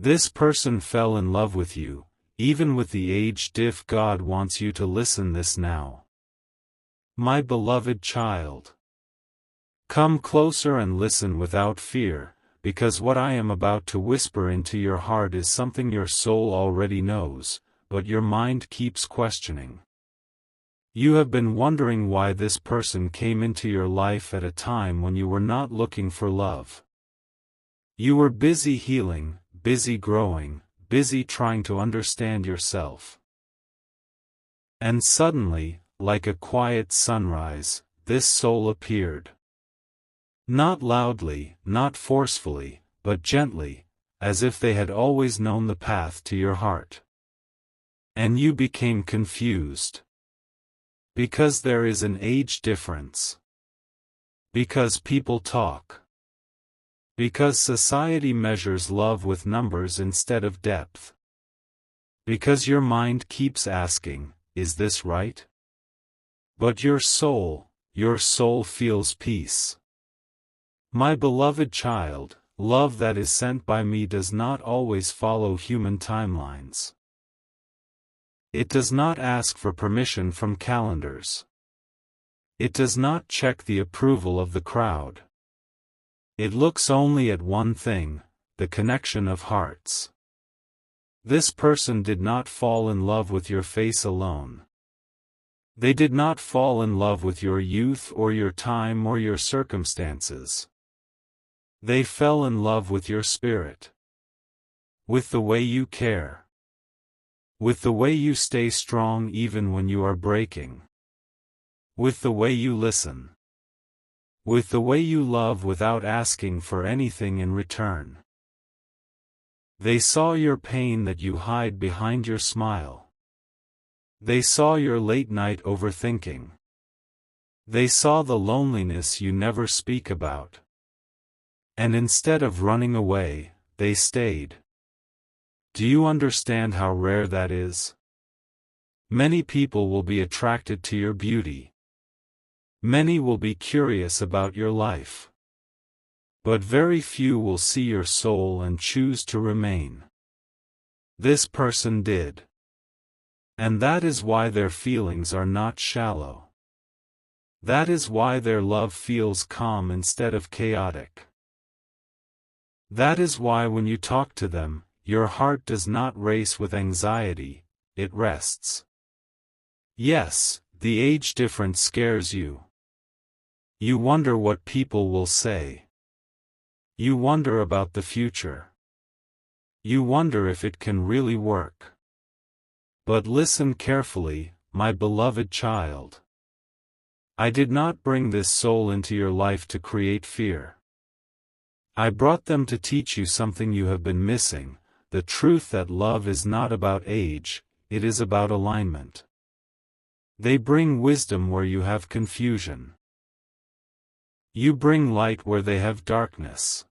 This person fell in love with you, even with the age diff. God wants you to listen this now. My beloved child. Come closer and listen without fear, because what I am about to whisper into your heart is something your soul already knows, but your mind keeps questioning. You have been wondering why this person came into your life at a time when you were not looking for love. You were busy healing, busy growing, busy trying to understand yourself. And suddenly, like a quiet sunrise, this soul appeared. Not loudly, not forcefully, but gently, as if they had always known the path to your heart. And you became confused. Because there is an age difference. Because people talk. Because society measures love with numbers instead of depth. Because your mind keeps asking, is this right? But your soul feels peace. My beloved child, love that is sent by me does not always follow human timelines. It does not ask for permission from calendars. It does not check the approval of the crowd. It looks only at one thing, the connection of hearts. This person did not fall in love with your face alone. They did not fall in love with your youth or your time or your circumstances. They fell in love with your spirit. With the way you care. With the way you stay strong even when you are breaking. With the way you listen. With the way you love without asking for anything in return. They saw your pain that you hide behind your smile. They saw your late-night overthinking. They saw the loneliness you never speak about. And instead of running away, they stayed. Do you understand how rare that is? Many people will be attracted to your beauty. Many will be curious about your life. But very few will see your soul and choose to remain. This person did. And that is why their feelings are not shallow. That is why their love feels calm instead of chaotic. That is why when you talk to them, your heart does not race with anxiety, it rests. Yes, the age difference scares you. You wonder what people will say. You wonder about the future. You wonder if it can really work. But listen carefully, my beloved child. I did not bring this soul into your life to create fear. I brought them to teach you something you have been missing. The truth that love is not about age, it is about alignment. They bring wisdom where you have confusion. You bring light where they have darkness.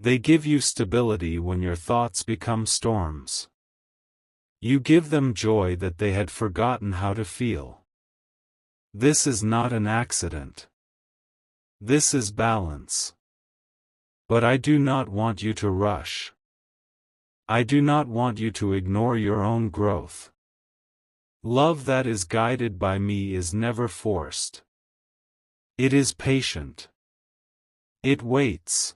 They give you stability when your thoughts become storms. You give them joy that they had forgotten how to feel. This is not an accident. This is balance. But I do not want you to rush. I do not want you to ignore your own growth. Love that is guided by me is never forced. It is patient. It waits.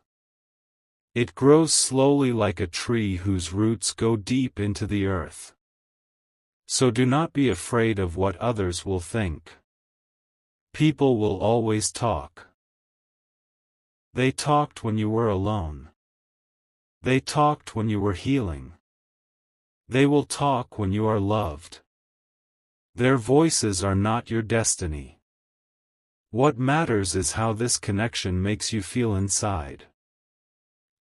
It grows slowly like a tree whose roots go deep into the earth. So do not be afraid of what others will think. People will always talk. They talked when you were alone. They talked when you were healing. They will talk when you are loved. Their voices are not your destiny. What matters is how this connection makes you feel inside.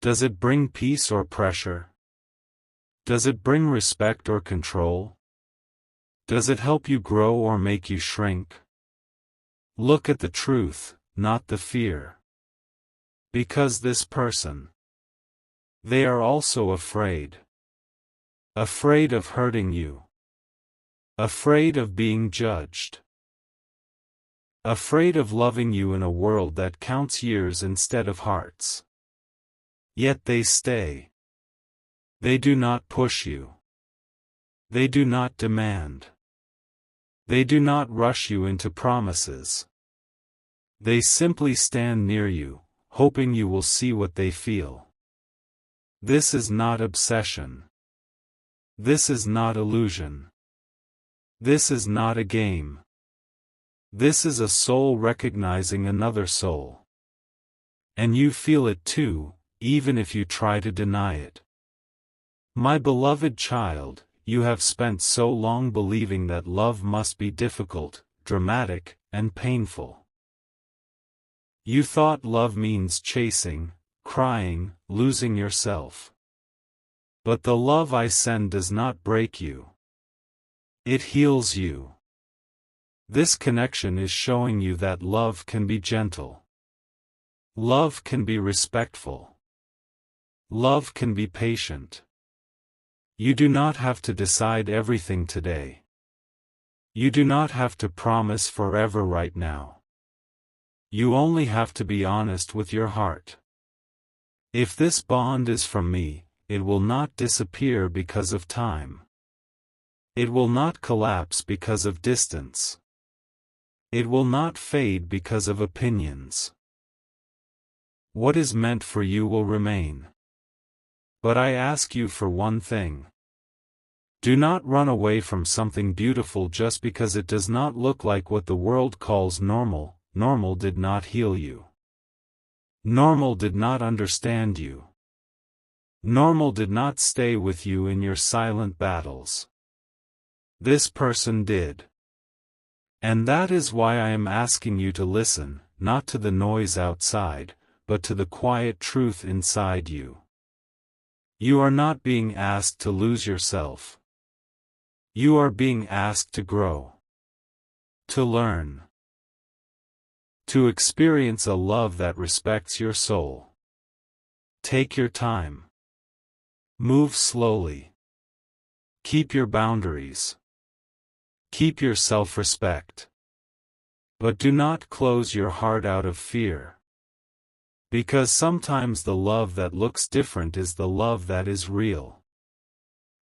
Does it bring peace or pressure? Does it bring respect or control? Does it help you grow or make you shrink? Look at the truth, not the fear. Because this person. They are also afraid. Afraid of hurting you. Afraid of being judged. Afraid of loving you in a world that counts years instead of hearts. Yet they stay. They do not push you. They do not demand. They do not rush you into promises. They simply stand near you, hoping you will see what they feel. This is not obsession. This is not illusion. This is not a game. This is a soul recognizing another soul. And you feel it too, even if you try to deny it. My beloved child, you have spent so long believing that love must be difficult, dramatic, and painful. You thought love means chasing, crying, losing yourself. But the love I send does not break you. It heals you. This connection is showing you that love can be gentle. Love can be respectful. Love can be patient. You do not have to decide everything today. You do not have to promise forever right now. You only have to be honest with your heart. If this bond is from me, it will not disappear because of time. It will not collapse because of distance. It will not fade because of opinions. What is meant for you will remain. But I ask you for one thing. Do not run away from something beautiful just because it does not look like what the world calls normal. Normal did not heal you. Normal did not understand you. Normal did not stay with you in your silent battles. This person did. And that is why I am asking you to listen, not to the noise outside, but to the quiet truth inside you. You are not being asked to lose yourself. You are being asked to grow. To learn. To experience a love that respects your soul. Take your time. Move slowly. Keep your boundaries. Keep your self-respect. But do not close your heart out of fear. Because sometimes the love that looks different is the love that is real.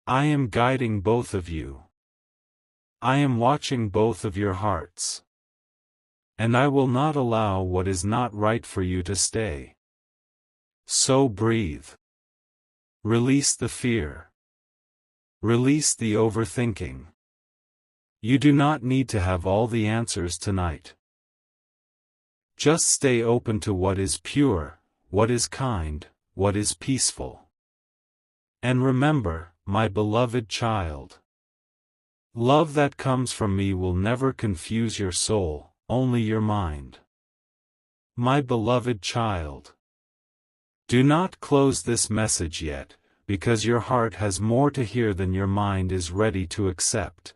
I am guiding both of you. I am watching both of your hearts. And I will not allow what is not right for you to stay. So breathe. Release the fear. Release the overthinking. You do not need to have all the answers tonight. Just stay open to what is pure, what is kind, what is peaceful. And remember, my beloved child, love that comes from me will never confuse your soul, only your mind. My beloved child, do not close this message yet, because your heart has more to hear than your mind is ready to accept.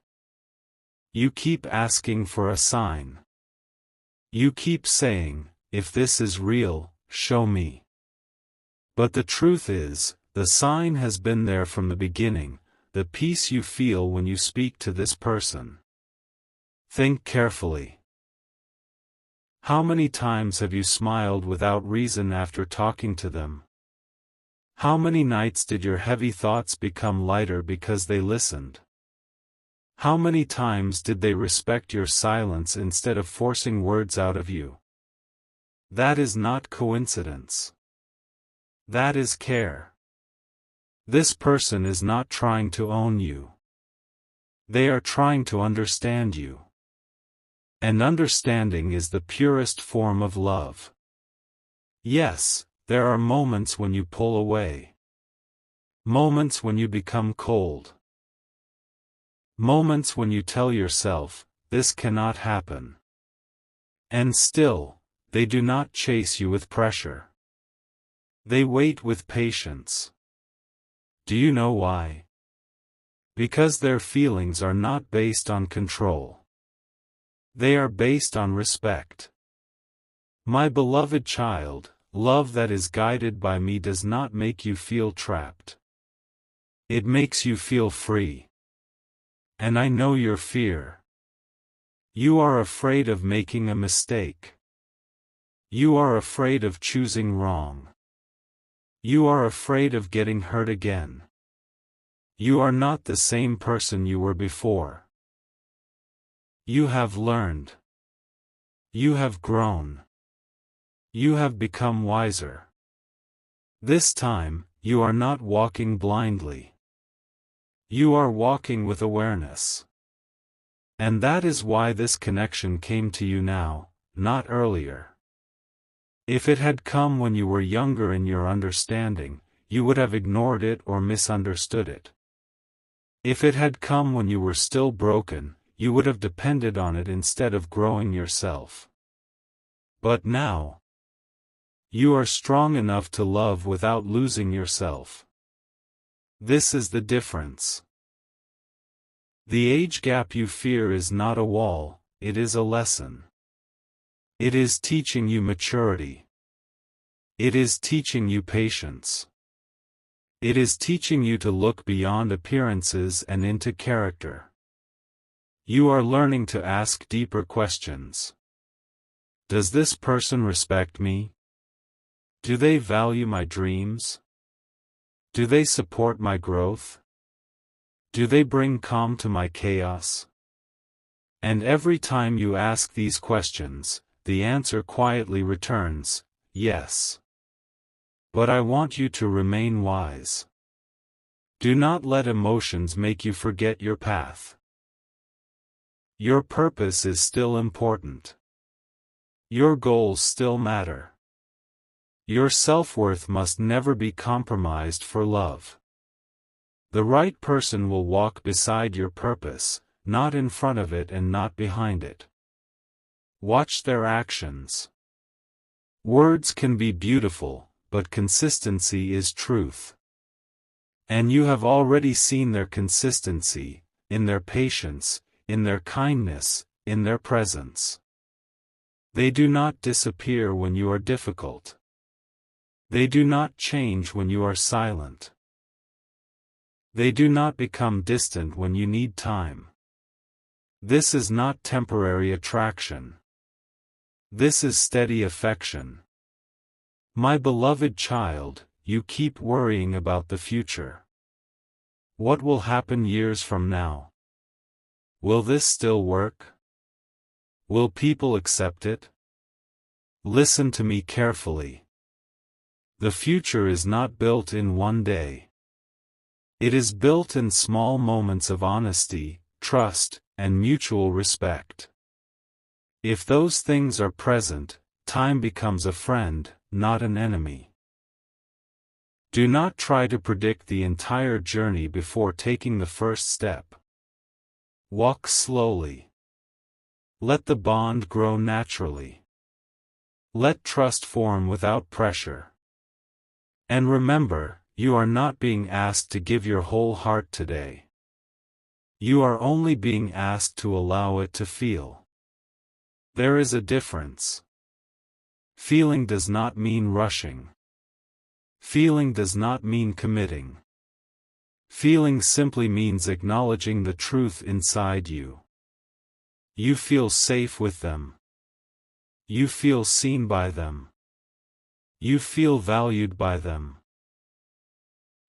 You keep asking for a sign. You keep saying, if this is real, show me. But the truth is, the sign has been there from the beginning, the peace you feel when you speak to this person. Think carefully. How many times have you smiled without reason after talking to them? How many nights did your heavy thoughts become lighter because they listened? How many times did they respect your silence instead of forcing words out of you? That is not coincidence. That is care. This person is not trying to own you. They are trying to understand you. And understanding is the purest form of love. Yes, there are moments when you pull away. Moments when you become cold. Moments when you tell yourself, this cannot happen. And still, they do not chase you with pressure. They wait with patience. Do you know why? Because their feelings are not based on control. They are based on respect. My beloved child, love that is guided by me does not make you feel trapped. It makes you feel free. And I know your fear. You are afraid of making a mistake. You are afraid of choosing wrong. You are afraid of getting hurt again. You are not the same person you were before. You have learned. You have grown. You have become wiser. This time, you are not walking blindly. You are walking with awareness. And that is why this connection came to you now, not earlier. If it had come when you were younger in your understanding, you would have ignored it or misunderstood it. If it had come when you were still broken, you would have depended on it instead of growing yourself. But now, you are strong enough to love without losing yourself. This is the difference. The age gap you fear is not a wall, it is a lesson. It is teaching you maturity. It is teaching you patience. It is teaching you to look beyond appearances and into character. You are learning to ask deeper questions. Does this person respect me? Do they value my dreams? Do they support my growth? Do they bring calm to my chaos? And every time you ask these questions, the answer quietly returns, yes. But I want you to remain wise. Do not let emotions make you forget your path. Your purpose is still important. Your goals still matter. Your self-worth must never be compromised for love. The right person will walk beside your purpose, not in front of it and not behind it. Watch their actions. Words can be beautiful, but consistency is truth. And you have already seen their consistency, in their patience, in their kindness, in their presence. They do not disappear when you are difficult. They do not change when you are silent. They do not become distant when you need time. This is not temporary attraction. This is steady affection. My beloved child, you keep worrying about the future. What will happen years from now? Will this still work? Will people accept it? Listen to me carefully. The future is not built in one day. It is built in small moments of honesty, trust, and mutual respect. If those things are present, time becomes a friend, not an enemy. Do not try to predict the entire journey before taking the first step. Walk slowly. Let the bond grow naturally. Let trust form without pressure. And remember, you are not being asked to give your whole heart today. You are only being asked to allow it to feel. There is a difference. Feeling does not mean rushing. Feeling does not mean committing. Feeling simply means acknowledging the truth inside you. You feel safe with them. You feel seen by them. You feel valued by them.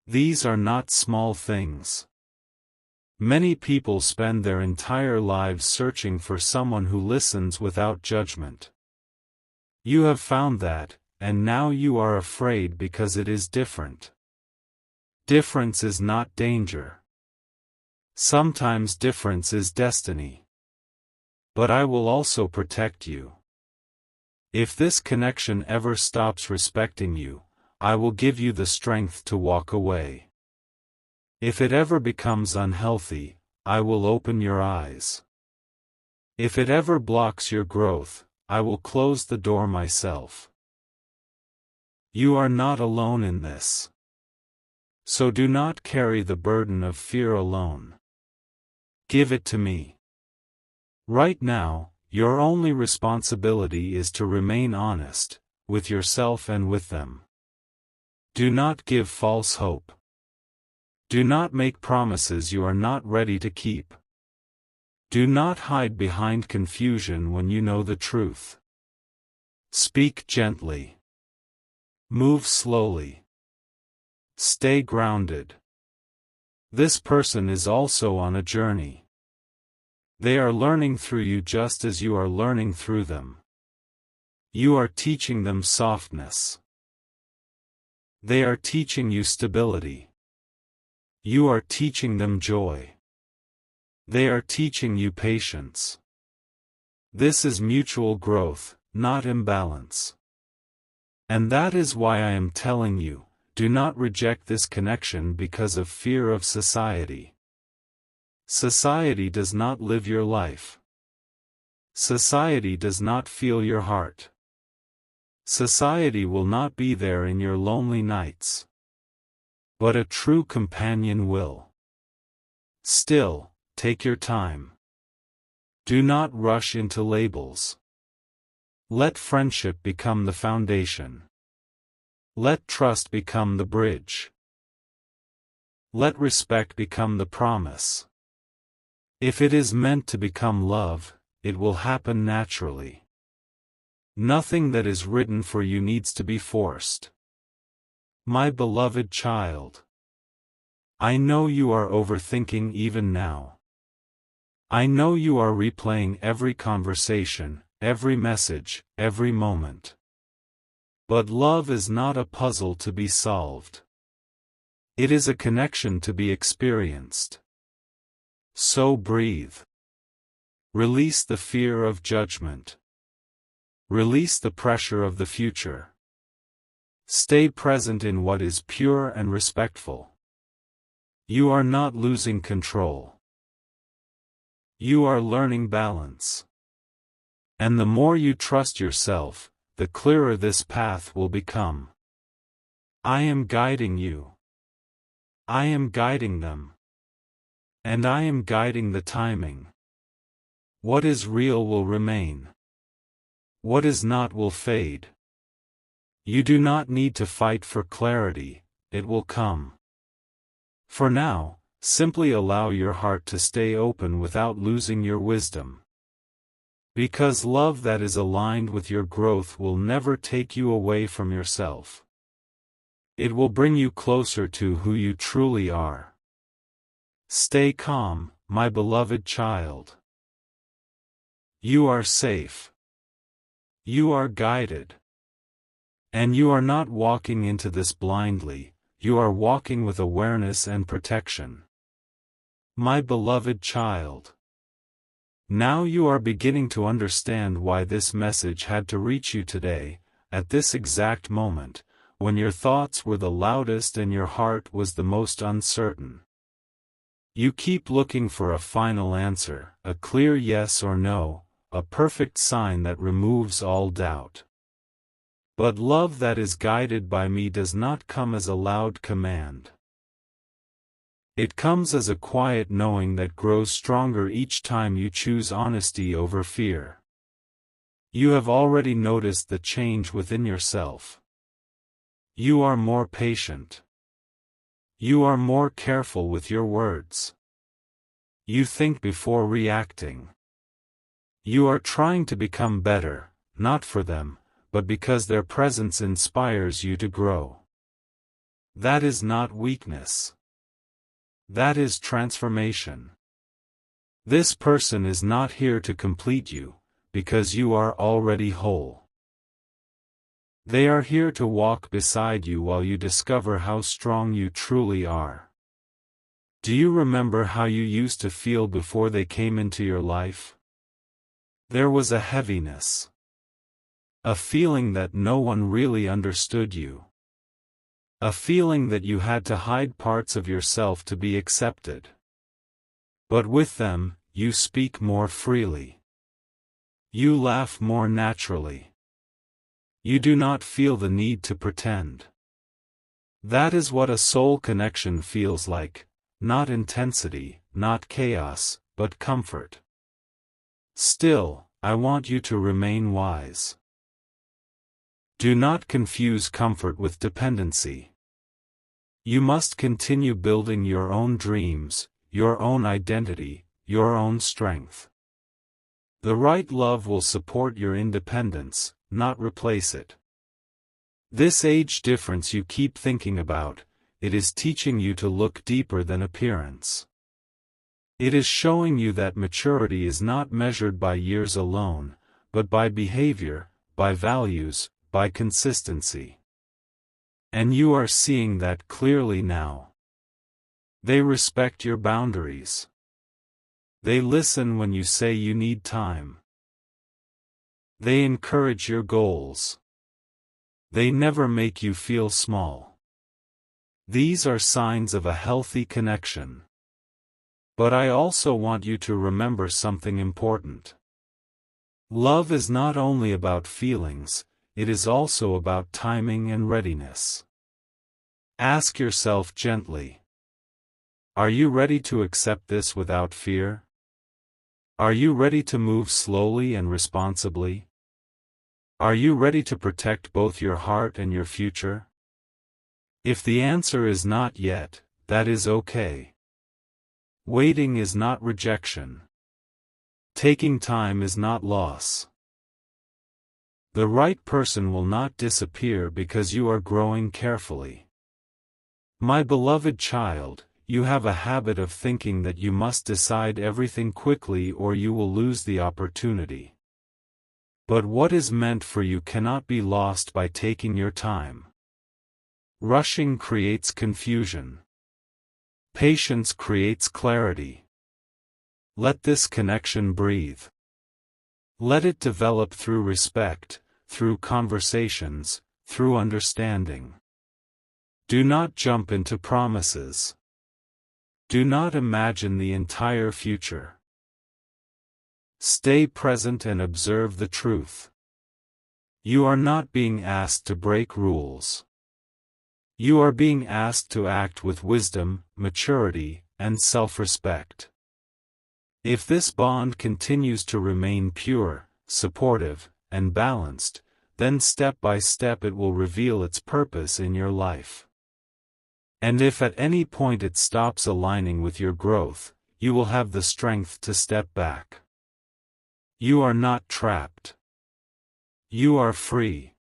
These are not small things. Many people spend their entire lives searching for someone who listens without judgment. You have found that, and now you are afraid because it is different. Difference is not danger. Sometimes difference is destiny. But I will also protect you. If this connection ever stops respecting you, I will give you the strength to walk away. If it ever becomes unhealthy, I will open your eyes. If it ever blocks your growth, I will close the door myself. You are not alone in this. So do not carry the burden of fear alone. Give it to me. Right now, your only responsibility is to remain honest, with yourself and with them. Do not give false hope. Do not make promises you are not ready to keep. Do not hide behind confusion when you know the truth. Speak gently. Move slowly. Stay grounded. This person is also on a journey. They are learning through you just as you are learning through them. You are teaching them softness. They are teaching you stability. You are teaching them joy. They are teaching you patience. This is mutual growth, not imbalance. And that is why I am telling you, do not reject this connection because of fear of society. Society does not live your life. Society does not feel your heart. Society will not be there in your lonely nights. But a true companion will. Still, take your time. Do not rush into labels. Let friendship become the foundation. Let trust become the bridge. Let respect become the promise. If it is meant to become love, it will happen naturally. Nothing that is written for you needs to be forced. My beloved child. I know you are overthinking even now. I know you are replaying every conversation, every message, every moment. But love is not a puzzle to be solved. It is a connection to be experienced. So breathe. Release the fear of judgment. Release the pressure of the future. Stay present in what is pure and respectful. You are not losing control. You are learning balance. And the more you trust yourself, the clearer this path will become. I am guiding you. I am guiding them. And I am guiding the timing. What is real will remain. What is not will fade. You do not need to fight for clarity, it will come. For now, simply allow your heart to stay open without losing your wisdom. Because love that is aligned with your growth will never take you away from yourself. It will bring you closer to who you truly are. Stay calm, my beloved child. You are safe. You are guided. And you are not walking into this blindly, you are walking with awareness and protection. My beloved child. Now you are beginning to understand why this message had to reach you today, at this exact moment, when your thoughts were the loudest and your heart was the most uncertain. You keep looking for a final answer, a clear yes or no, a perfect sign that removes all doubt. But love that is guided by me does not come as a loud command. It comes as a quiet knowing that grows stronger each time you choose honesty over fear. You have already noticed the change within yourself. You are more patient. You are more careful with your words. You think before reacting. You are trying to become better, not for them, but because their presence inspires you to grow. That is not weakness. That is transformation. This person is not here to complete you, because you are already whole. They are here to walk beside you while you discover how strong you truly are. Do you remember how you used to feel before they came into your life? There was a heaviness. A feeling that no one really understood you. A feeling that you had to hide parts of yourself to be accepted. But with them, you speak more freely. You laugh more naturally. You do not feel the need to pretend. That is what a soul connection feels like, not intensity, not chaos, but comfort. Still, I want you to remain wise. Do not confuse comfort with dependency. You must continue building your own dreams, your own identity, your own strength. The right love will support your independence, not replace it. This age difference you keep thinking about, it is teaching you to look deeper than appearance. It is showing you that maturity is not measured by years alone, but by behavior, by values, by consistency. And you are seeing that clearly now. They respect your boundaries. They listen when you say you need time. They encourage your goals. They never make you feel small. These are signs of a healthy connection. But I also want you to remember something important. Love is not only about feelings, it is also about timing and readiness. Ask yourself gently. Are you ready to accept this without fear? Are you ready to move slowly and responsibly? Are you ready to protect both your heart and your future? If the answer is not yet, that is okay. Waiting is not rejection. Taking time is not loss. The right person will not disappear because you are growing carefully. My beloved child, you have a habit of thinking that you must decide everything quickly or you will lose the opportunity. But what is meant for you cannot be lost by taking your time. Rushing creates confusion. Patience creates clarity. Let this connection breathe. Let it develop through respect, through conversations, through understanding. Do not jump into promises. Do not imagine the entire future. Stay present and observe the truth. You are not being asked to break rules. You are being asked to act with wisdom, maturity, and self-respect. If this bond continues to remain pure, supportive, and balanced, then step by step it will reveal its purpose in your life. And if at any point it stops aligning with your growth, you will have the strength to step back. You are not trapped. You are free.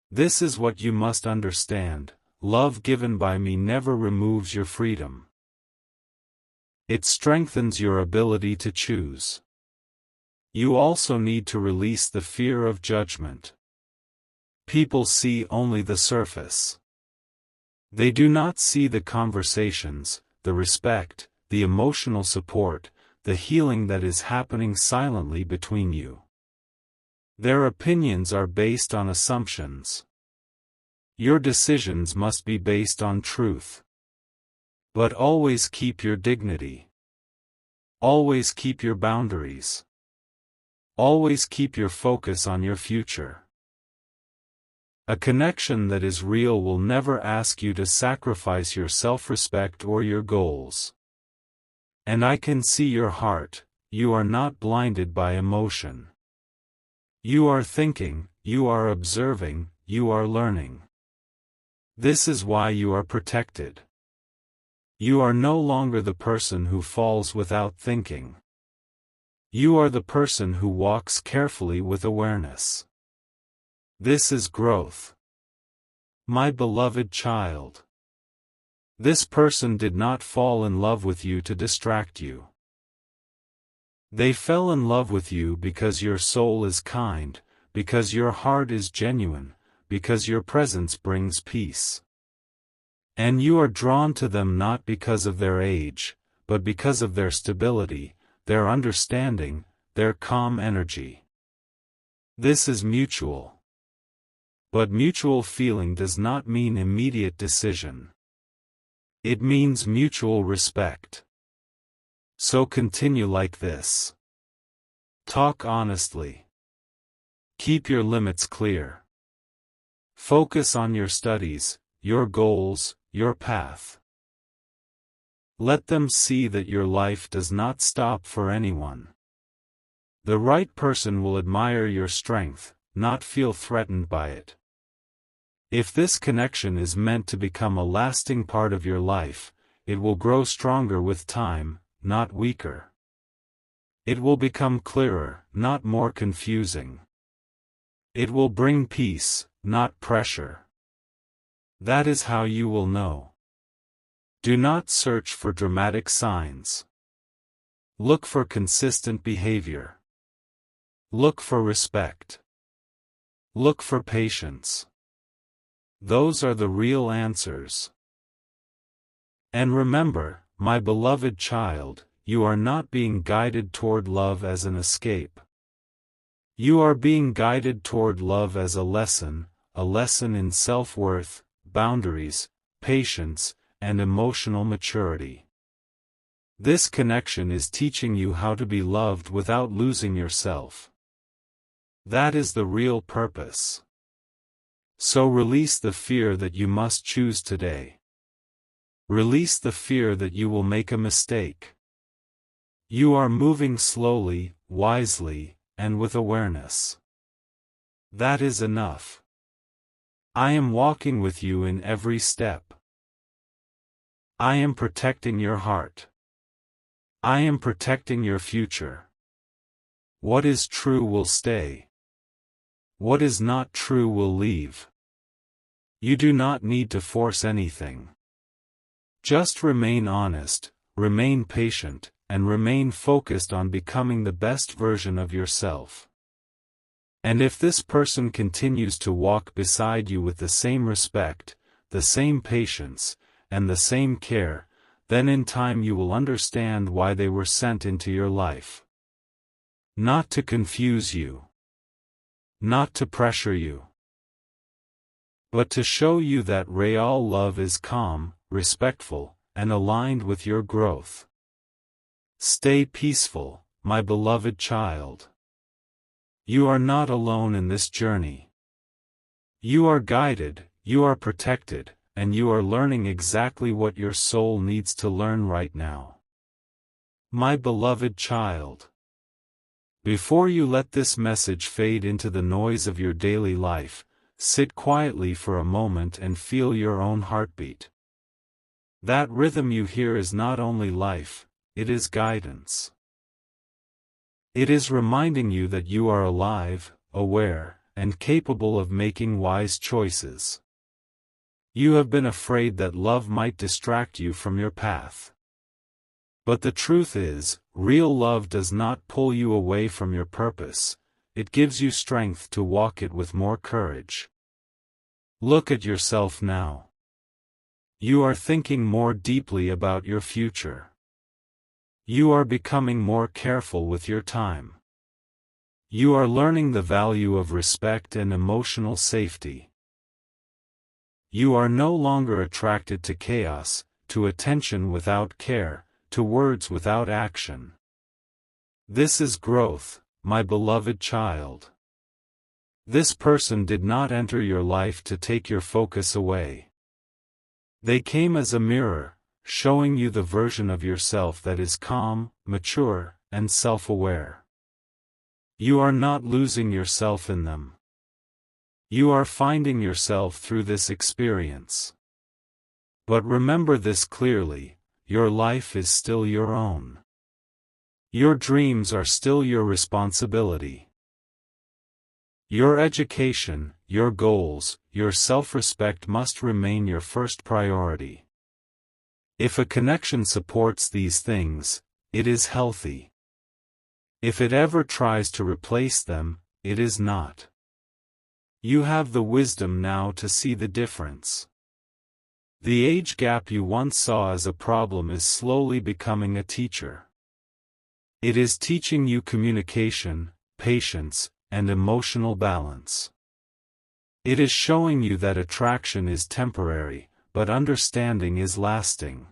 This is what you must understand: love given by me never removes your freedom. It strengthens your ability to choose. You also need to release the fear of judgment. People see only the surface. They do not see the conversations, the respect, the emotional support, the healing that is happening silently between you. Their opinions are based on assumptions. Your decisions must be based on truth. But always keep your dignity. Always keep your boundaries. Always keep your focus on your future. A connection that is real will never ask you to sacrifice your self-respect or your goals. And I can see your heart. You are not blinded by emotion. You are thinking, you are observing, you are learning. This is why you are protected. You are no longer the person who falls without thinking. You are the person who walks carefully with awareness. This is growth. My beloved child. This person did not fall in love with you to distract you. They fell in love with you because your soul is kind, because your heart is genuine, because your presence brings peace. And you are drawn to them not because of their age, but because of their stability, their understanding, their calm energy. This is mutual. But mutual feeling does not mean immediate decision. It means mutual respect. So continue like this. Talk honestly. Keep your limits clear. Focus on your studies, your goals, your path. Let them see that your life does not stop for anyone. The right person will admire your strength, not feel threatened by it. If this connection is meant to become a lasting part of your life, it will grow stronger with time, not weaker. It will become clearer, not more confusing. It will bring peace, not pressure. That is how you will know. Do not search for dramatic signs. Look for consistent behavior. Look for respect. Look for patience. Those are the real answers. And remember, my beloved child, you are not being guided toward love as an escape. You are being guided toward love as a lesson in self-worth, boundaries, patience, and emotional maturity. This connection is teaching you how to be loved without losing yourself. That is the real purpose. So release the fear that you must choose today. Release the fear that you will make a mistake. You are moving slowly, wisely, and with awareness. That is enough. I am walking with you in every step. I am protecting your heart. I am protecting your future. What is true will stay. What is not true will leave. You do not need to force anything. Just remain honest, remain patient, and remain focused on becoming the best version of yourself. And if this person continues to walk beside you with the same respect, the same patience, and the same care, then in time you will understand why they were sent into your life. Not to confuse you. Not to pressure you. But to show you that real love is calm, respectful, and aligned with your growth. Stay peaceful, my beloved child. You are not alone in this journey. You are guided, you are protected, and you are learning exactly what your soul needs to learn right now. My beloved child. Before you let this message fade into the noise of your daily life, sit quietly for a moment and feel your own heartbeat. That rhythm you hear is not only life, it is guidance. It is reminding you that you are alive, aware, and capable of making wise choices. You have been afraid that love might distract you from your path. But the truth is, real love does not pull you away from your purpose, it gives you strength to walk it with more courage. Look at yourself now. You are thinking more deeply about your future. You are becoming more careful with your time. You are learning the value of respect and emotional safety. You are no longer attracted to chaos, to attention without care, to words without action. This is growth, my beloved child. This person did not enter your life to take your focus away. They came as a mirror, showing you the version of yourself that is calm, mature, and self-aware. You are not losing yourself in them. You are finding yourself through this experience. But remember this clearly, your life is still your own. Your dreams are still your responsibility. Your education, your goals, your self-respect must remain your first priority. If a connection supports these things, it is healthy. If it ever tries to replace them, it is not. You have the wisdom now to see the difference. The age gap you once saw as a problem is slowly becoming a teacher. It is teaching you communication, patience, and emotional balance. It is showing you that attraction is temporary, but understanding is lasting.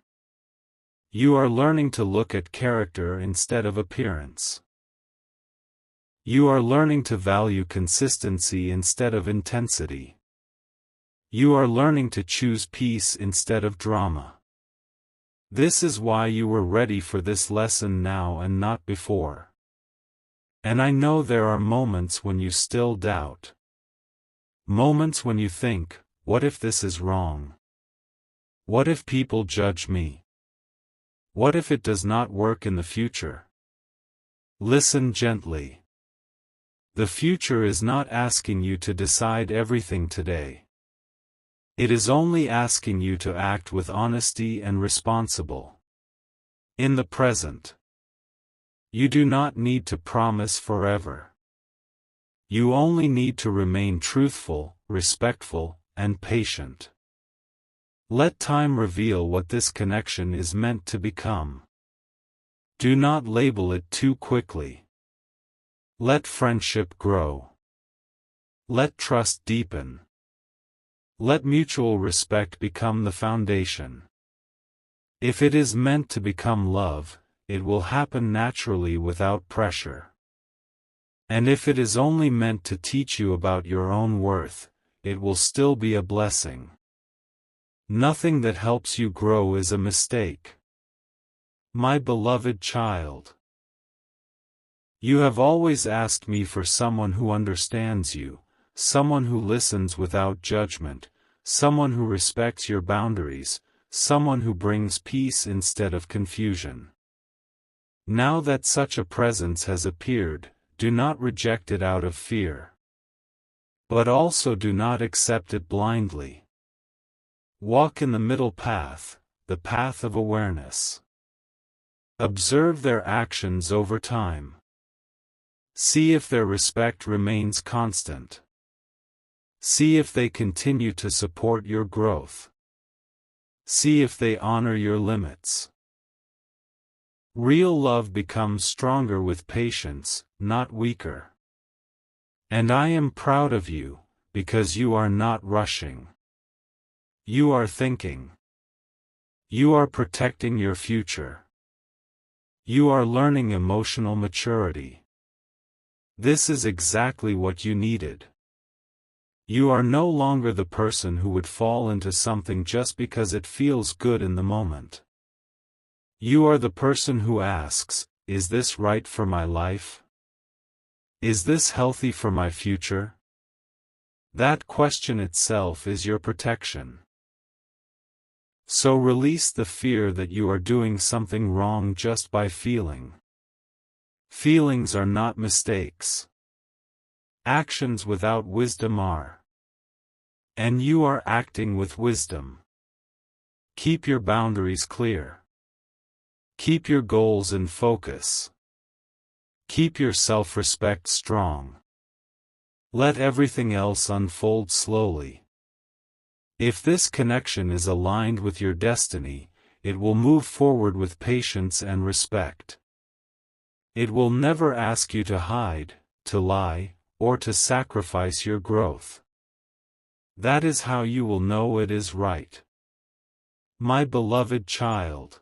You are learning to look at character instead of appearance. You are learning to value consistency instead of intensity. You are learning to choose peace instead of drama. This is why you were ready for this lesson now and not before. And I know there are moments when you still doubt. Moments when you think, what if this is wrong? What if people judge me? What if it does not work in the future? Listen gently. The future is not asking you to decide everything today. It is only asking you to act with honesty and responsible. In the present. You do not need to promise forever. You only need to remain truthful, respectful, and patient. Let time reveal what this connection is meant to become. Do not label it too quickly. Let friendship grow. Let trust deepen. Let mutual respect become the foundation. If it is meant to become love, it will happen naturally without pressure. And if it is only meant to teach you about your own worth, it will still be a blessing. Nothing that helps you grow is a mistake. My beloved child. You have always asked me for someone who understands you, someone who listens without judgment, someone who respects your boundaries, someone who brings peace instead of confusion. Now that such a presence has appeared, do not reject it out of fear. But also do not accept it blindly. Walk in the middle path, the path of awareness. Observe their actions over time. See if their respect remains constant. See if they continue to support your growth. See if they honor your limits. Real love becomes stronger with patience, not weaker. And I am proud of you, because you are not rushing. You are thinking. You are protecting your future. You are learning emotional maturity. This is exactly what you needed. You are no longer the person who would fall into something just because it feels good in the moment. You are the person who asks, is this right for my life? Is this healthy for my future? That question itself is your protection. So release the fear that you are doing something wrong just by feeling. Feelings are not mistakes. Actions without wisdom are. And you are acting with wisdom. Keep your boundaries clear. Keep your goals in focus. Keep your self-respect strong. Let everything else unfold slowly. If this connection is aligned with your destiny, it will move forward with patience and respect. It will never ask you to hide, to lie, or to sacrifice your growth. That is how you will know it is right. My beloved child.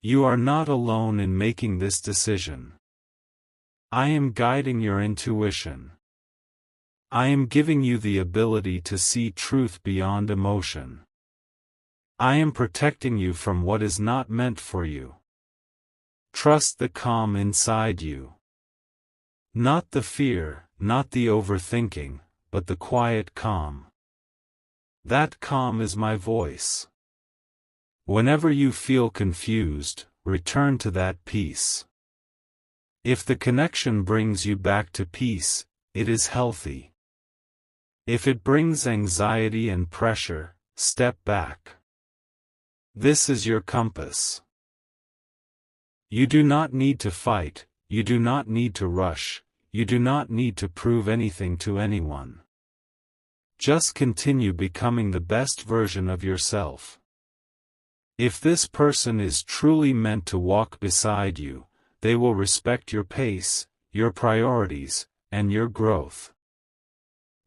You are not alone in making this decision. I am guiding your intuition. I am giving you the ability to see truth beyond emotion. I am protecting you from what is not meant for you. Trust the calm inside you. Not the fear, not the overthinking, but the quiet calm. That calm is my voice. Whenever you feel confused, return to that peace. If the connection brings you back to peace, it is healthy. If it brings anxiety and pressure, step back. This is your compass. You do not need to fight, you do not need to rush, you do not need to prove anything to anyone. Just continue becoming the best version of yourself. If this person is truly meant to walk beside you, they will respect your pace, your priorities, and your growth.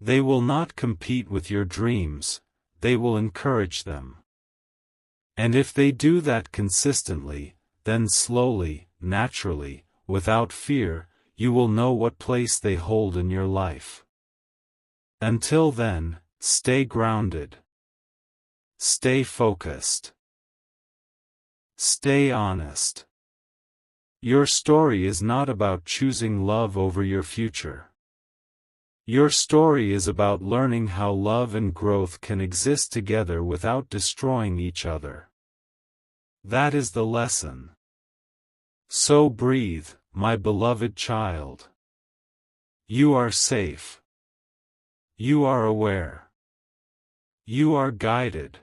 They will not compete with your dreams, they will encourage them. And if they do that consistently, then slowly, naturally, without fear, you will know what place they hold in your life. Until then, stay grounded. Stay focused. Stay honest. Your story is not about choosing love over your future. Your story is about learning how love and growth can exist together without destroying each other. That is the lesson. So breathe, my beloved child. You are safe. You are aware. You are guided.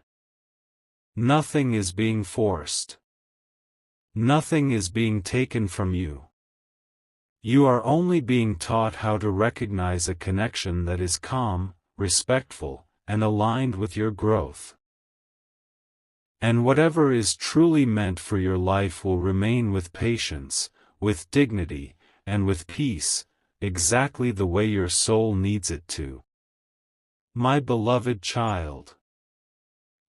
Nothing is being forced. Nothing is being taken from you. You are only being taught how to recognize a connection that is calm, respectful, and aligned with your growth. And whatever is truly meant for your life will remain with patience, with dignity, and with peace, exactly the way your soul needs it to. My beloved child.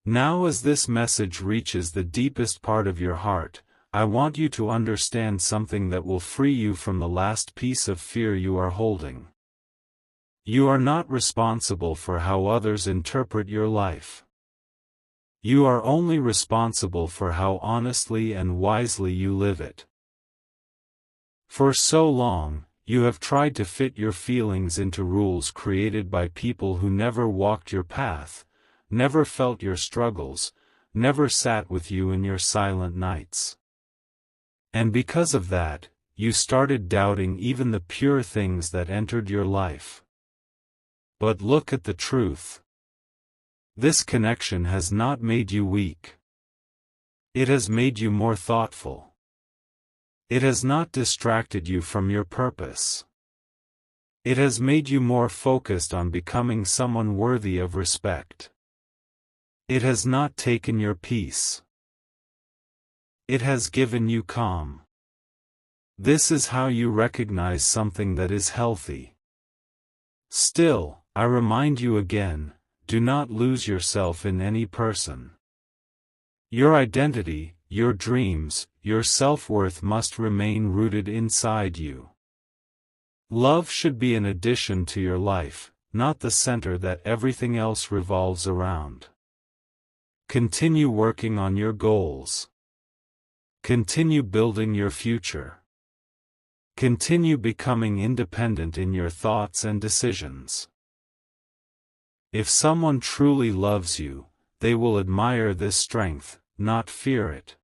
Now as this message reaches the deepest part of your heart, I want you to understand something that will free you from the last piece of fear you are holding. You are not responsible for how others interpret your life. You are only responsible for how honestly and wisely you live it. For so long, you have tried to fit your feelings into rules created by people who never walked your path, never felt your struggles, never sat with you in your silent nights. And because of that, you started doubting even the pure things that entered your life. But look at the truth. This connection has not made you weak. It has made you more thoughtful. It has not distracted you from your purpose. It has made you more focused on becoming someone worthy of respect. It has not taken your peace. It has given you calm. This is how you recognize something that is healthy. Still, I remind you again, do not lose yourself in any person. Your identity, your dreams, your self-worth must remain rooted inside you. Love should be an addition to your life, not the center that everything else revolves around. Continue working on your goals. Continue building your future. Continue becoming independent in your thoughts and decisions. If someone truly loves you, they will admire this strength, not fear it.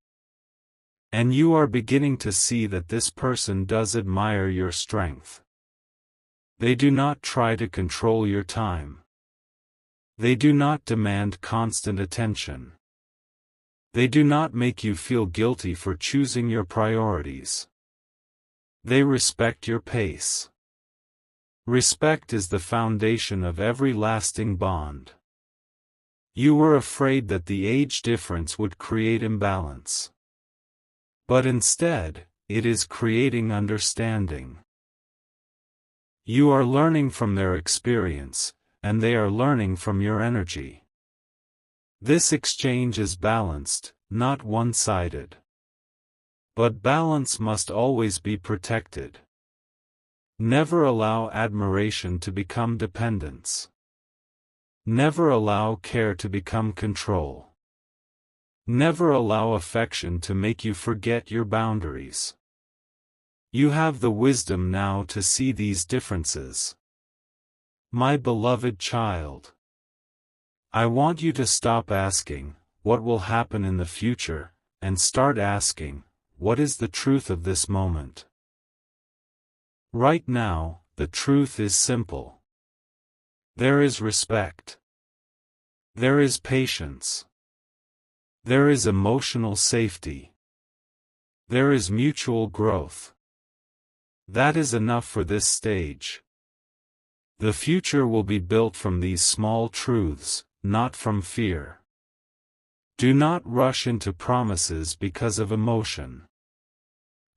And you are beginning to see that this person does admire your strength. They do not try to control your time. They do not demand constant attention. They do not make you feel guilty for choosing your priorities. They respect your pace. Respect is the foundation of every lasting bond. You were afraid that the age difference would create imbalance. But instead, it is creating understanding. You are learning from their experience, and they are learning from your energy. This exchange is balanced, not one-sided. But balance must always be protected. Never allow admiration to become dependence. Never allow care to become control. Never allow affection to make you forget your boundaries. You have the wisdom now to see these differences. My beloved child. I want you to stop asking, what will happen in the future, and start asking, what is the truth of this moment? Right now, the truth is simple. There is respect. There is patience. There is emotional safety. There is mutual growth. That is enough for this stage. The future will be built from these small truths, not from fear. Do not rush into promises because of emotion.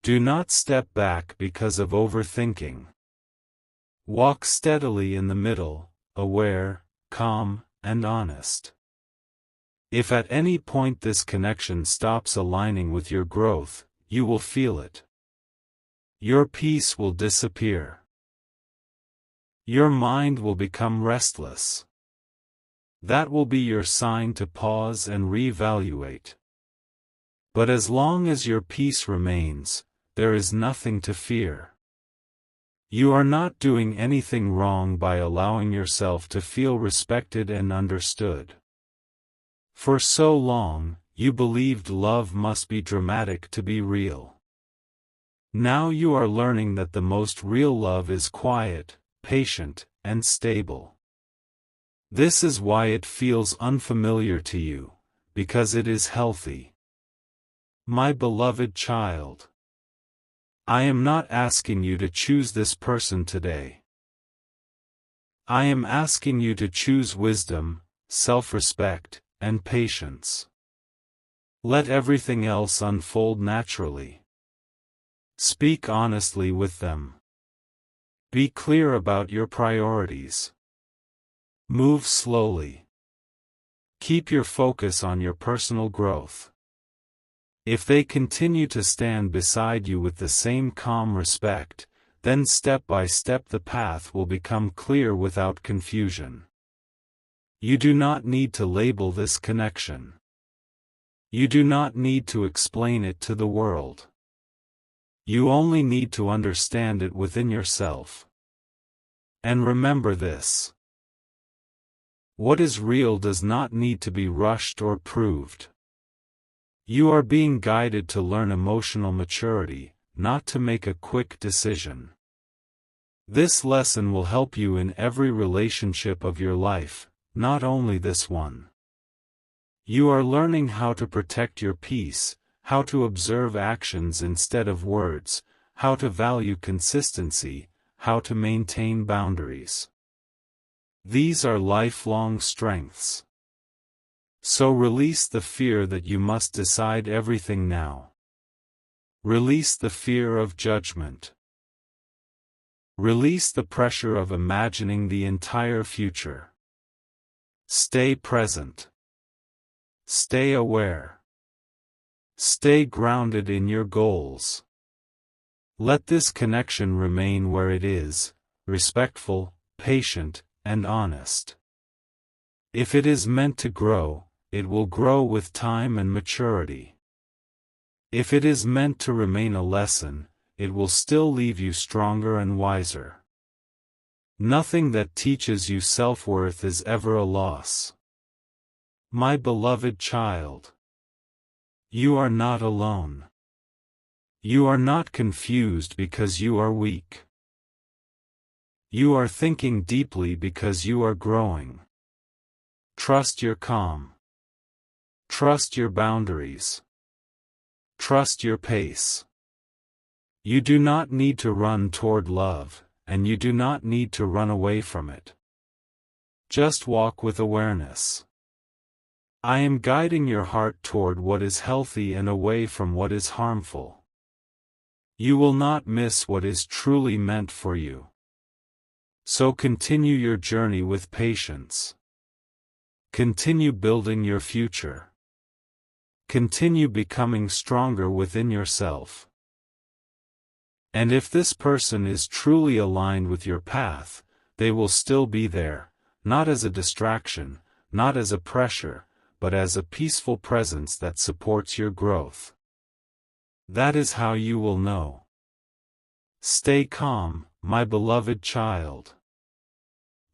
Do not step back because of overthinking. Walk steadily in the middle, aware, calm, and honest. If at any point this connection stops aligning with your growth, you will feel it. Your peace will disappear. Your mind will become restless. That will be your sign to pause and reevaluate. But as long as your peace remains, there is nothing to fear. You are not doing anything wrong by allowing yourself to feel respected and understood. For so long, you believed love must be dramatic to be real. Now you are learning that the most real love is quiet, patient, and stable. This is why it feels unfamiliar to you, because it is healthy. My beloved child, I am not asking you to choose this person today. I am asking you to choose wisdom, self-respect, and patience. Let everything else unfold naturally. Speak honestly with them. Be clear about your priorities. Move slowly. Keep your focus on your personal growth. If they continue to stand beside you with the same calm respect, then step by step the path will become clear without confusion. You do not need to label this connection. You do not need to explain it to the world. You only need to understand it within yourself. And remember this: what is real does not need to be rushed or proved. You are being guided to learn emotional maturity, not to make a quick decision. This lesson will help you in every relationship of your life, not only this one. You are learning how to protect your peace, how to observe actions instead of words, how to value consistency, how to maintain boundaries. These are lifelong strengths. So release the fear that you must decide everything now. Release the fear of judgment. Release the pressure of imagining the entire future. Stay present. Stay aware. Stay grounded in your goals. Let this connection remain where it is, respectful, patient, and honest. If it is meant to grow, it will grow with time and maturity. If it is meant to remain a lesson, it will still leave you stronger and wiser. Nothing that teaches you self-worth is ever a loss. My beloved child, you are not alone. You are not confused because you are weak. You are thinking deeply because you are growing. Trust your calm. Trust your boundaries. Trust your pace. You do not need to run toward love, and you do not need to run away from it. Just walk with awareness. I am guiding your heart toward what is healthy and away from what is harmful. You will not miss what is truly meant for you. So continue your journey with patience. Continue building your future. Continue becoming stronger within yourself. And if this person is truly aligned with your path, they will still be there, not as a distraction, not as a pressure, but as a peaceful presence that supports your growth. That is how you will know. Stay calm, my beloved child.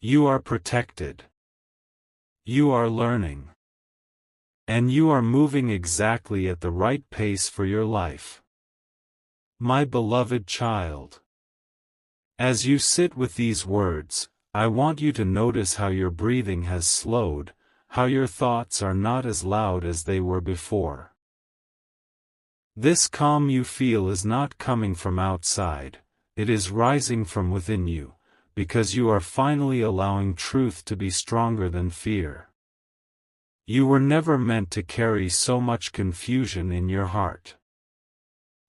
You are protected. You are learning. And you are moving exactly at the right pace for your life. My beloved child. As you sit with these words, I want you to notice how your breathing has slowed, how your thoughts are not as loud as they were before. This calm you feel is not coming from outside, it is rising from within you, because you are finally allowing truth to be stronger than fear. You were never meant to carry so much confusion in your heart.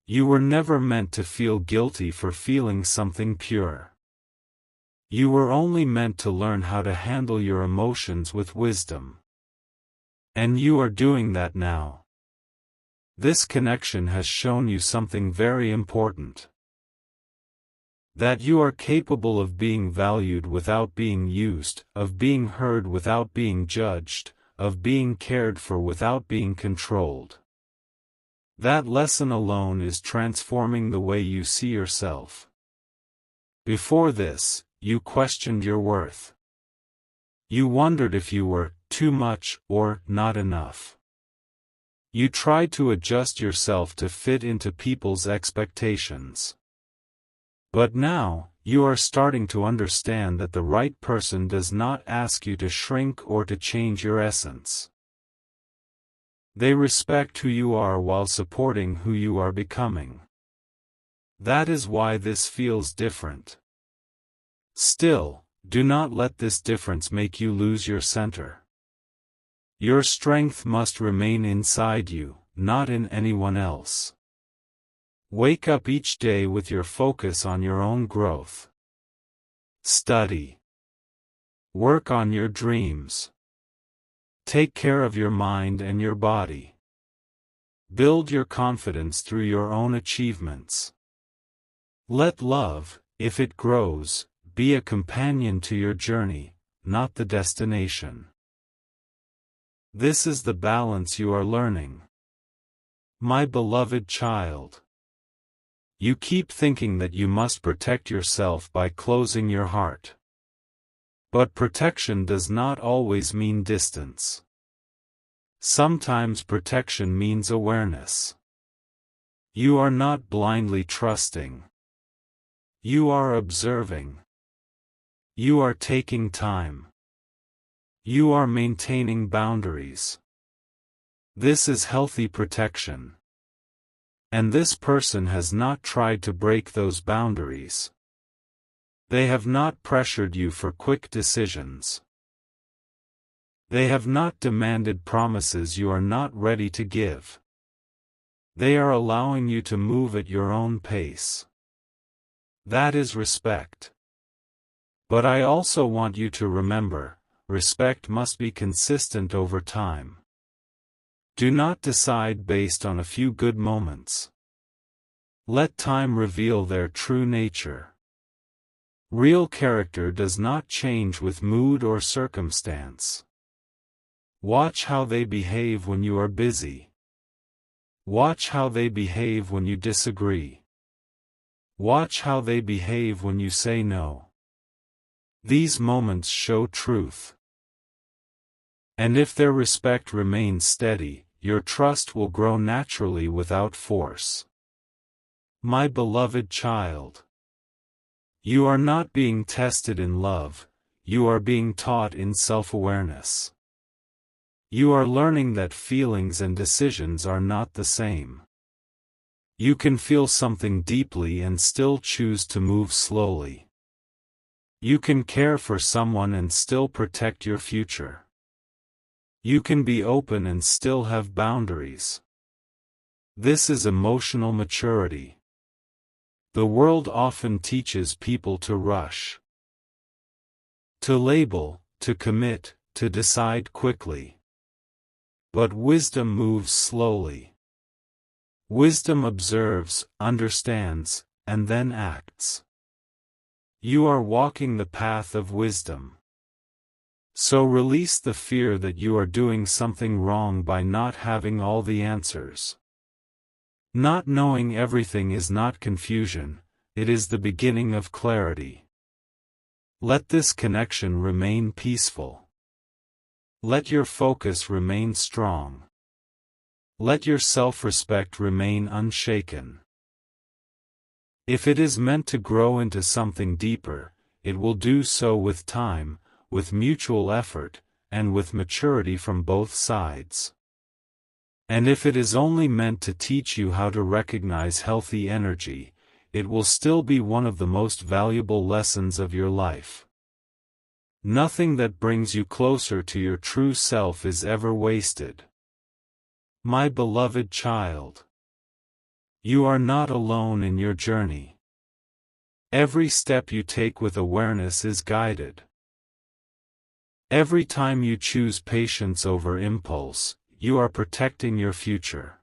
You were never meant to feel guilty for feeling something pure. You were only meant to learn how to handle your emotions with wisdom. And you are doing that now. This connection has shown you something very important. That you are capable of being valued without being used, of being heard without being judged, of being cared for without being controlled. That lesson alone is transforming the way you see yourself. Before this, you questioned your worth. You wondered if you were too much or not enough. You tried to adjust yourself to fit into people's expectations. But now, You are starting to understand that the right person does not ask you to shrink or to change your essence. They respect who you are while supporting who you are becoming. That is why this feels different. Still, do not let this difference make you lose your center. Your strength must remain inside you, not in anyone else. Wake up each day with your focus on your own growth. Study. Work on your dreams. Take care of your mind and your body. Build your confidence through your own achievements. Let love, if it grows, be a companion to your journey, not the destination. This is the balance you are learning. My beloved child. You keep thinking that you must protect yourself by closing your heart. But protection does not always mean distance. Sometimes protection means awareness. You are not blindly trusting. You are observing. You are taking time. You are maintaining boundaries. This is healthy protection. And this person has not tried to break those boundaries. They have not pressured you for quick decisions. They have not demanded promises you are not ready to give. They are allowing you to move at your own pace. That is respect. But I also want you to remember, respect must be consistent over time. Do not decide based on a few good moments. Let time reveal their true nature. Real character does not change with mood or circumstance. Watch how they behave when you are busy. Watch how they behave when you disagree. Watch how they behave when you say no. These moments show truth. And if their respect remains steady, your trust will grow naturally without force. My beloved child. You are not being tested in love, you are being taught in self-awareness. You are learning that feelings and decisions are not the same. You can feel something deeply and still choose to move slowly. You can care for someone and still protect your future. You can be open and still have boundaries. This is emotional maturity. The world often teaches people to rush. To label, to commit, to decide quickly. But wisdom moves slowly. Wisdom observes, understands, and then acts. You are walking the path of wisdom. So release the fear that you are doing something wrong by not having all the answers. Not knowing everything is not confusion, it is the beginning of clarity. Let this connection remain peaceful. Let your focus remain strong. Let your self-respect remain unshaken. If it is meant to grow into something deeper, it will do so with time, with mutual effort, and with maturity from both sides. And if it is only meant to teach you how to recognize healthy energy, it will still be one of the most valuable lessons of your life. Nothing that brings you closer to your true self is ever wasted. My beloved child. You are not alone in your journey. Every step you take with awareness is guided. Every time you choose patience over impulse, you are protecting your future.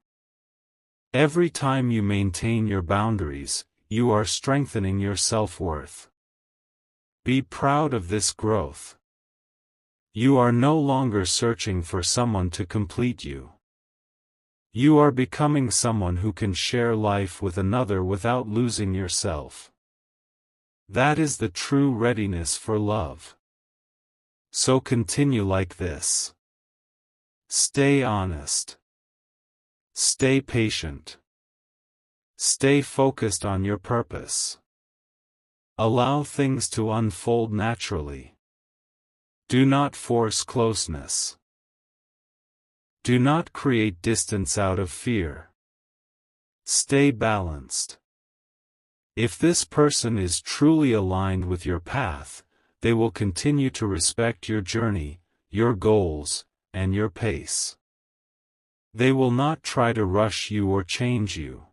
Every time you maintain your boundaries, you are strengthening your self-worth. Be proud of this growth. You are no longer searching for someone to complete you. You are becoming someone who can share life with another without losing yourself. That is the true readiness for love. So continue like this. Stay honest. Stay patient. Stay focused on your purpose. Allow things to unfold naturally. Do not force closeness. Do not create distance out of fear. Stay balanced. If this person is truly aligned with your path, they will continue to respect your journey, your goals, and your pace. They will not try to rush you or change you.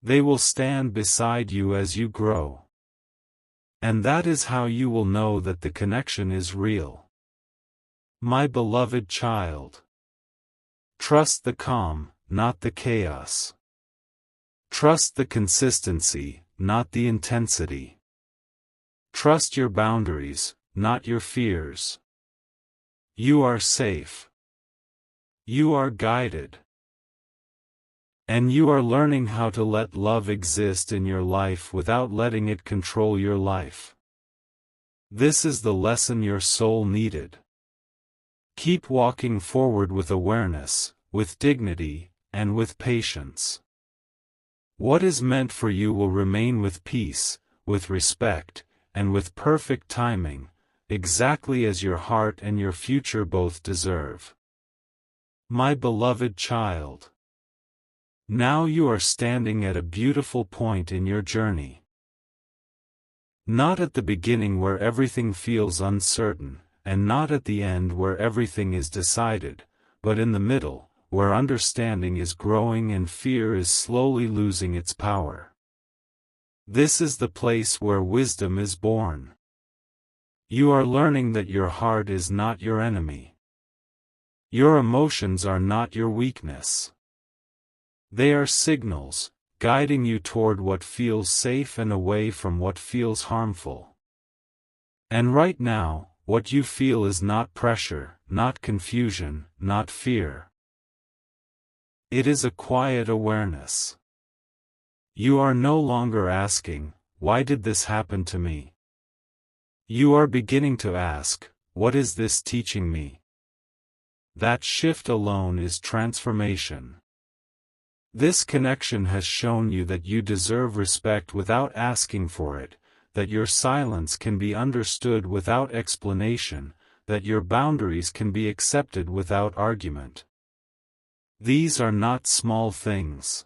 They will stand beside you as you grow. And that is how you will know that the connection is real. My beloved child. Trust the calm, not the chaos. Trust the consistency, not the intensity. Trust your boundaries, not your fears. You are safe. You are guided. And you are learning how to let love exist in your life without letting it control your life. This is the lesson your soul needed. Keep walking forward with awareness, with dignity, and with patience. What is meant for you will remain with peace, with respect, and with perfect timing, exactly as your heart and your future both deserve. My beloved child. Now you are standing at a beautiful point in your journey. Not at the beginning where everything feels uncertain, and not at the end where everything is decided, but in the middle, where understanding is growing and fear is slowly losing its power. This is the place where wisdom is born. You are learning that your heart is not your enemy. Your emotions are not your weakness. They are signals, guiding you toward what feels safe and away from what feels harmful. And right now, what you feel is not pressure, not confusion, not fear. It is a quiet awareness. You are no longer asking, "Why did this happen to me?" You are beginning to ask, "What is this teaching me?" That shift alone is transformation. This connection has shown you that you deserve respect without asking for it, that your silence can be understood without explanation, that your boundaries can be accepted without argument. These are not small things.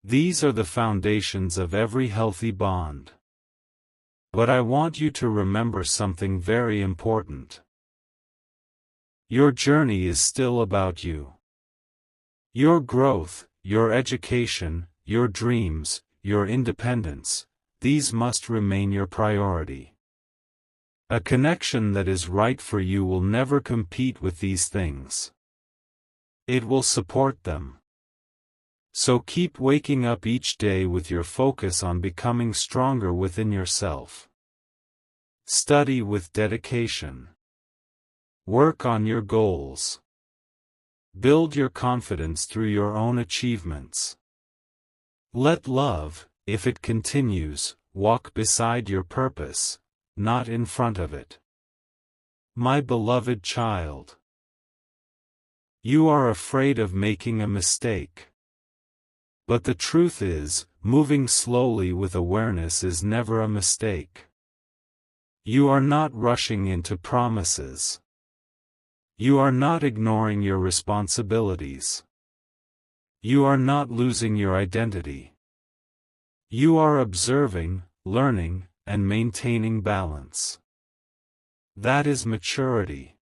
These are the foundations of every healthy bond. But I want you to remember something very important. Your journey is still about you. Your growth, your education, your dreams, your independence, these must remain your priority. A connection that is right for you will never compete with these things. It will support them. So keep waking up each day with your focus on becoming stronger within yourself. Study with dedication. Work on your goals. Build your confidence through your own achievements. Let love, if it continues, walk beside your purpose, not in front of it. My beloved child. You are afraid of making a mistake. But the truth is, moving slowly with awareness is never a mistake. You are not rushing into promises. You are not ignoring your responsibilities. You are not losing your identity. You are observing, learning, and maintaining balance. That is maturity.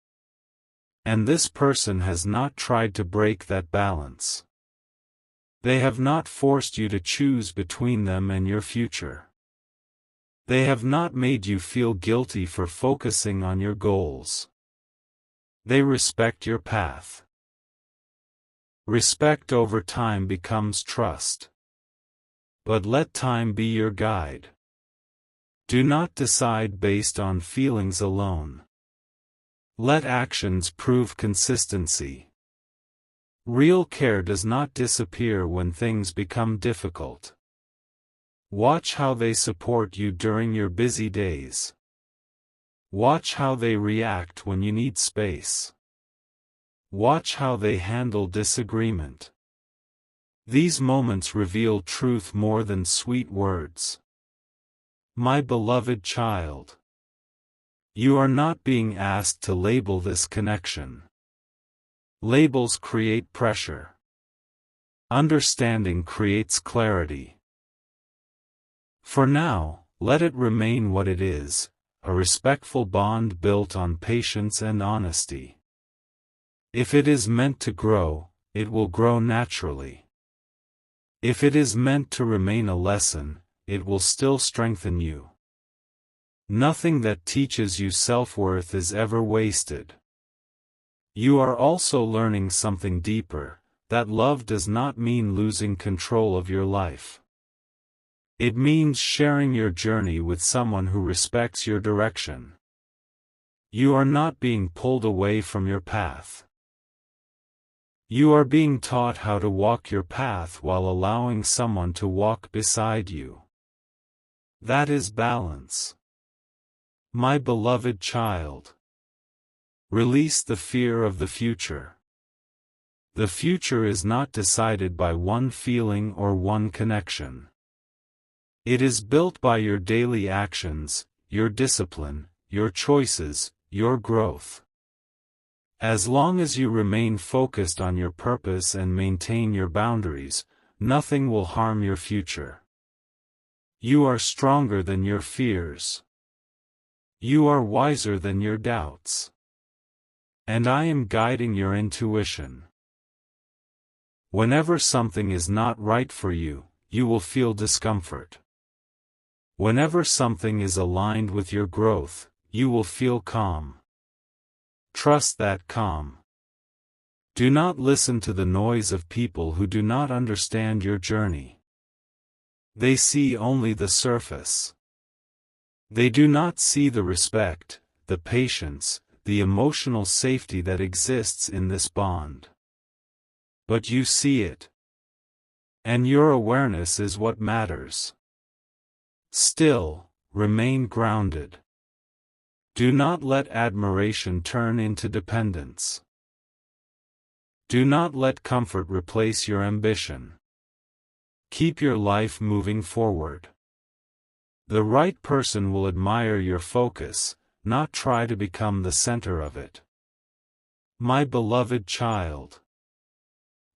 And this person has not tried to break that balance. They have not forced you to choose between them and your future. They have not made you feel guilty for focusing on your goals. They respect your path. Respect over time becomes trust. But let time be your guide. Do not decide based on feelings alone. Let actions prove consistency. Real care does not disappear when things become difficult. Watch how they support you during your busy days. Watch how they react when you need space. Watch how they handle disagreement. These moments reveal truth more than sweet words. My beloved child. You are not being asked to label this connection. Labels create pressure. Understanding creates clarity. For now, let it remain what it is, a respectful bond built on patience and honesty. If it is meant to grow, it will grow naturally. If it is meant to remain a lesson, it will still strengthen you. Nothing that teaches you self-worth is ever wasted. You are also learning something deeper, that love does not mean losing control of your life. It means sharing your journey with someone who respects your direction. You are not being pulled away from your path. You are being taught how to walk your path while allowing someone to walk beside you. That is balance. My beloved child. Release the fear of the future. The future is not decided by one feeling or one connection. It is built by your daily actions, your discipline, your choices, your growth. As long as you remain focused on your purpose and maintain your boundaries, nothing will harm your future. You are stronger than your fears. You are wiser than your doubts. And I am guiding your intuition. Whenever something is not right for you, you will feel discomfort. Whenever something is aligned with your growth, you will feel calm. Trust that calm. Do not listen to the noise of people who do not understand your journey. They see only the surface. They do not see the respect, the patience, the emotional safety that exists in this bond. But you see it. And your awareness is what matters. Still, remain grounded. Do not let admiration turn into dependence. Do not let comfort replace your ambition. Keep your life moving forward. The right person will admire your focus, not try to become the center of it. My beloved child.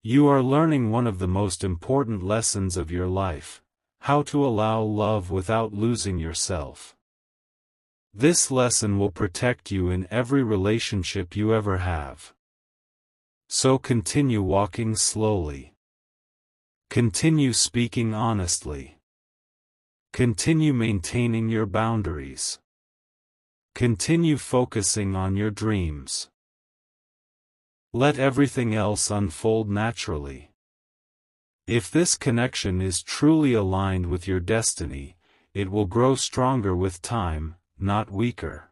You are learning one of the most important lessons of your life, how to allow love without losing yourself. This lesson will protect you in every relationship you ever have. So continue walking slowly. Continue speaking honestly. Continue maintaining your boundaries. Continue focusing on your dreams. Let everything else unfold naturally. If this connection is truly aligned with your destiny, it will grow stronger with time, not weaker.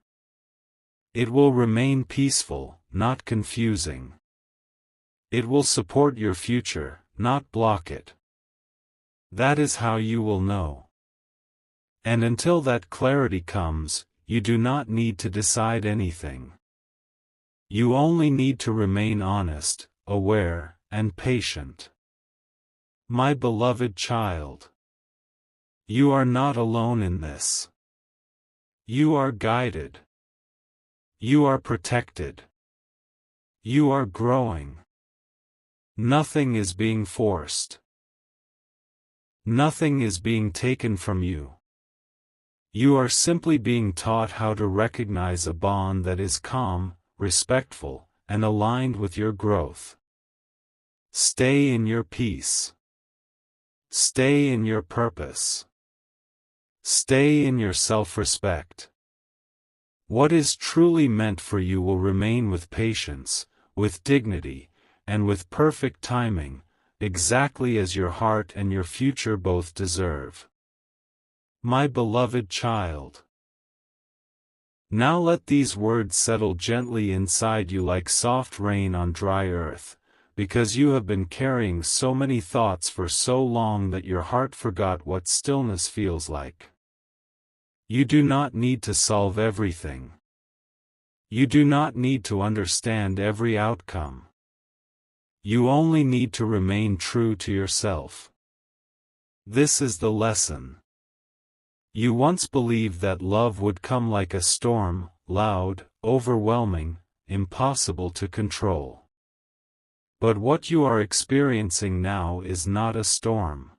It will remain peaceful, not confusing. It will support your future, not block it. That is how you will know. And until that clarity comes, you do not need to decide anything. You only need to remain honest, aware, and patient. My beloved child. You are not alone in this. You are guided. You are protected. You are growing. Nothing is being forced. Nothing is being taken from you. You are simply being taught how to recognize a bond that is calm, respectful, and aligned with your growth. Stay in your peace. Stay in your purpose. Stay in your self-respect. What is truly meant for you will remain with patience, with dignity, and with perfect timing, exactly as your heart and your future both deserve. My beloved child. Now let these words settle gently inside you like soft rain on dry earth, because you have been carrying so many thoughts for so long that your heart forgot what stillness feels like. You do not need to solve everything. You do not need to understand every outcome. You only need to remain true to yourself. This is the lesson. You once believed that love would come like a storm, loud, overwhelming, impossible to control. But what you are experiencing now is not a storm.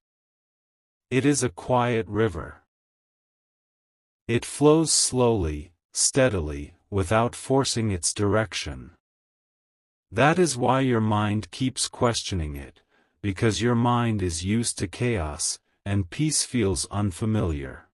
It is a quiet river. It flows slowly, steadily, without forcing its direction. That is why your mind keeps questioning it, because your mind is used to chaos, and peace feels unfamiliar.